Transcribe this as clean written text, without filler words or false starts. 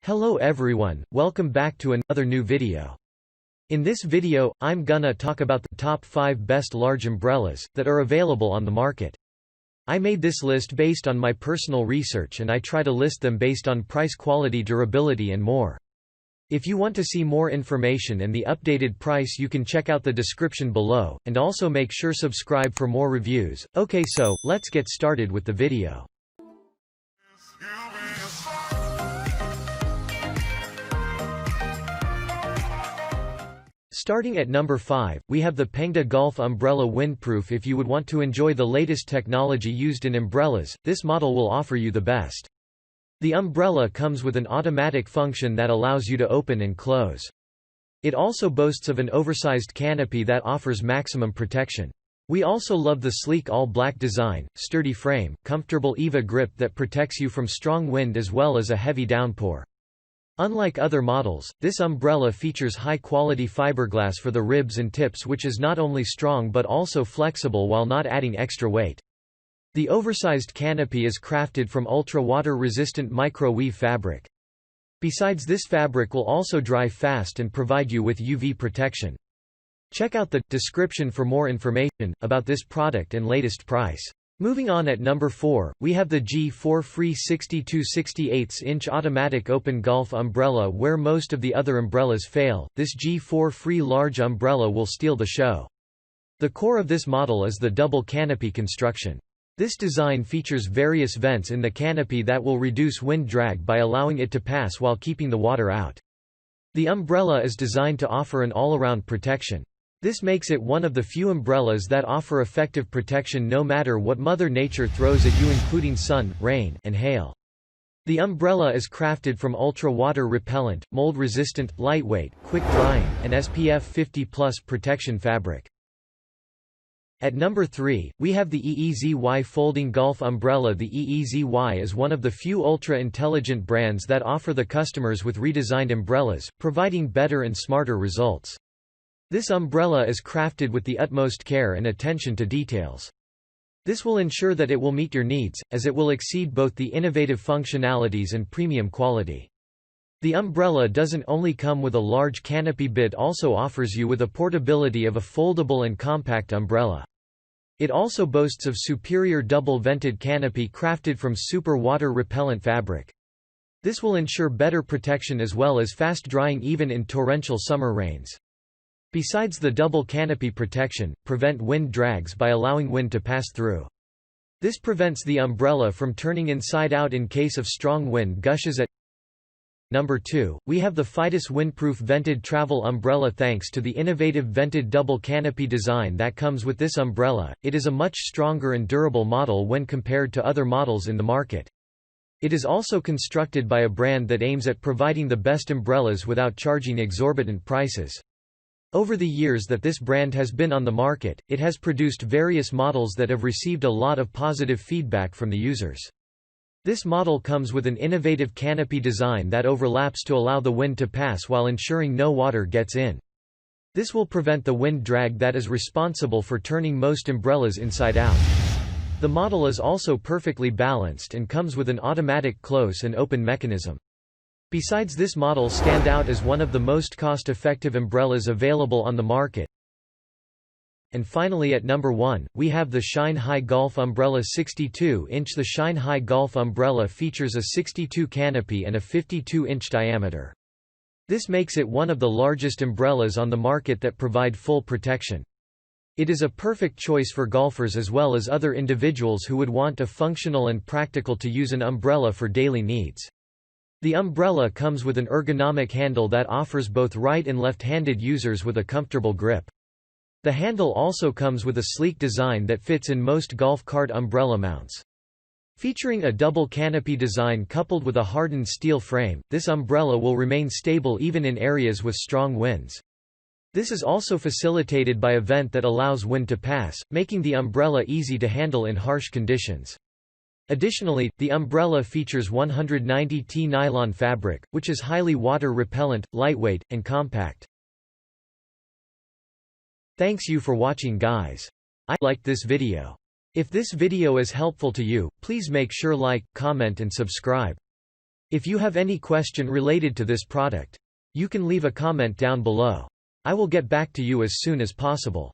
Hello everyone, welcome back to another new video. In this video, I'm gonna talk about the top 5 best large umbrellas that are available on the market. I made this list based on my personal research and I try to list them based on price, quality, durability and more. If you want to see more information and the updated price, you can check out the description below, and also make sure subscribe for more reviews. Okay, so let's get started with the video. Starting at number 5, we have the PengDa Golf Umbrella Windproof. If you would want to enjoy the latest technology used in umbrellas, this model will offer you the best. The umbrella comes with an automatic function that allows you to open and close. It also boasts of an oversized canopy that offers maximum protection. We also love the sleek all-black design, sturdy frame, comfortable EEZ-Y grip that protects you from strong wind as well as a heavy downpour. Unlike other models, this umbrella features high-quality fiberglass for the ribs and tips, which is not only strong but also flexible while not adding extra weight. The oversized canopy is crafted from ultra-water-resistant micro-weave fabric. Besides, this fabric will also dry fast and provide you with UV protection. Check out the description for more information about this product and latest price. Moving on, at number 4, we have the G4 Free 62/68" automatic open golf umbrella. Where most of the other umbrellas fail, this G4 Free large umbrella will steal the show. The core of this model is the double canopy construction. This design features various vents in the canopy that will reduce wind drag by allowing it to pass while keeping the water out. The umbrella is designed to offer an all-around protection. This makes it one of the few umbrellas that offer effective protection no matter what Mother Nature throws at you, including sun, rain, and hail. The umbrella is crafted from ultra-water repellent, mold-resistant, lightweight, quick-drying, and SPF 50+ protection fabric. At number 3, we have the EEZ-Y folding golf umbrella. The EEZ-Y is one of the few ultra-intelligent brands that offer the customers with redesigned umbrellas, providing better and smarter results. This umbrella is crafted with the utmost care and attention to details. This will ensure that it will meet your needs, as it will exceed both the innovative functionalities and premium quality. The umbrella doesn't only come with a large canopy but also offers you with a portability of a foldable and compact umbrella. It also boasts of superior double-vented canopy crafted from super water-repellent fabric. This will ensure better protection as well as fast drying even in torrential summer rains. Besides the double canopy protection, prevent wind drags by allowing wind to pass through. This prevents the umbrella from turning inside out in case of strong wind gushes. At number 2, we have the Fidus Windproof Vented Travel Umbrella. Thanks to the innovative vented double canopy design that comes with this umbrella, it is a much stronger and durable model when compared to other models in the market. It is also constructed by a brand that aims at providing the best umbrellas without charging exorbitant prices. Over the years that this brand has been on the market, it has produced various models that have received a lot of positive feedback from the users. This model comes with an innovative canopy design that overlaps to allow the wind to pass while ensuring no water gets in. This will prevent the wind drag that is responsible for turning most umbrellas inside out. The model is also perfectly balanced and comes with an automatic close and open mechanism. Besides, this model stands out as one of the most cost-effective umbrellas available on the market. And finally, at number 1, we have the Shine High Golf Umbrella 62". The Shine High Golf Umbrella features a 62 canopy and a 52-inch diameter. This makes it one of the largest umbrellas on the market that provide full protection. It is a perfect choice for golfers as well as other individuals who would want a functional and practical to use an umbrella for daily needs. The umbrella comes with an ergonomic handle that offers both right and left-handed users with a comfortable grip. The handle also comes with a sleek design that fits in most golf cart umbrella mounts. Featuring a double canopy design coupled with a hardened steel frame, this umbrella will remain stable even in areas with strong winds. This is also facilitated by a vent that allows wind to pass, making the umbrella easy to handle in harsh conditions. Additionally, the umbrella features 190T nylon fabric, which is highly water-repellent, lightweight, and compact. Thanks you for watching, guys. I liked this video. If this video is helpful to you, please make sure like, comment and subscribe. If you have any question related to this product, you can leave a comment down below. I will get back to you as soon as possible.